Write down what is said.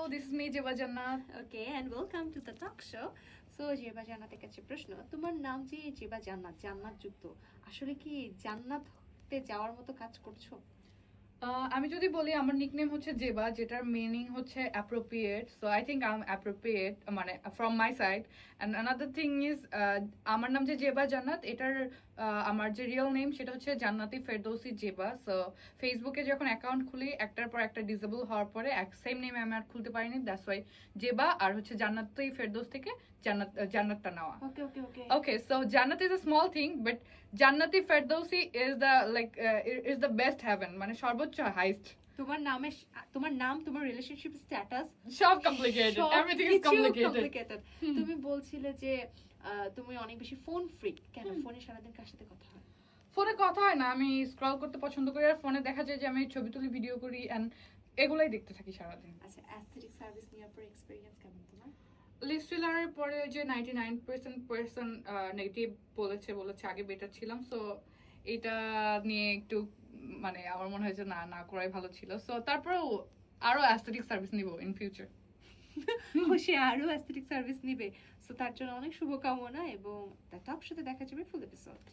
this is me Jeba Jannat. Okay, and welcome to the talk show. So Zeba জান্নাতের কাছে প্রশ্ন, তোমার নাম যে জেবা জান্নাত, জান্নাত যুক্ত, আসলে কি জান্নাতে যাওয়ার মতো কাজ করছো? আমি যদি বলি আমার নিকনেম হচ্ছে জেবা, যেটার মিনিং হচ্ছে appropriate, so I think I am appropriate, মানে from my side. And another thing is, আমার নাম যে জেবা জান্নাত, এটার আমার যে রিয়েল নেম সেটা হচ্ছে জান্নাতি ফেরদৌসি জেবা। সো ফেসবুকে যখন অ্যাকাউন্ট খুলি, একটার পর একটা ডিসেবল হওয়ার পরে সেম নেমে আমি আর খুলতে পারিনি, দ্যাটস ওয়াই জেবা আর হচ্ছে জান্নাতি ফেরদৌস থেকে জান্নাতটা নেওয়া। Okay, so Jannat is a small thing, but Jannati Ferdowsi is the is the best heaven, মানে সর্বোচ্চ highest. তোমার নাম, তোমার রিলেশনশিপ স্ট্যাটাস সব complicated, everything is complicated. তুমি বলছিলে যে তুমি অনেক বেশি ফোন ফ্রিক, কেন ফোনে সারাদিন কার সাথে কথা হয়? ফোনে কথা হয় না, আমি স্ক্রল করতে পছন্দ করি, আর ফোনে দেখা যায় যে আমি ছবি তুলি, ভিডিও করি, এন্ড এগুলাই দেখতে থাকি সারাদিন। আচ্ছা, অ্যাস্থেটিক সার্ভিস নেওয়ার পর এক্সপেরিয়েন্স কেমন তোমার? লিস্ট ফিলারের পরে যে 99% নেগেটিভ বলেছে আগে বেটার ছিলাম, সো এটা নিয়ে একটু মানে আমার মনে হয় যে না করাই ভালো ছিল। সো তারপরেও আরো অ্যাস্থেটিক সার্ভিস নিব ইন ফিউচার। সে আরো অ্যাস্থেটিক সার্ভিস নিবে, সো তার জন্য অনেক শুভকামনা, এবং তার টক সাথে দেখা যাবে ফুল এপিসোড।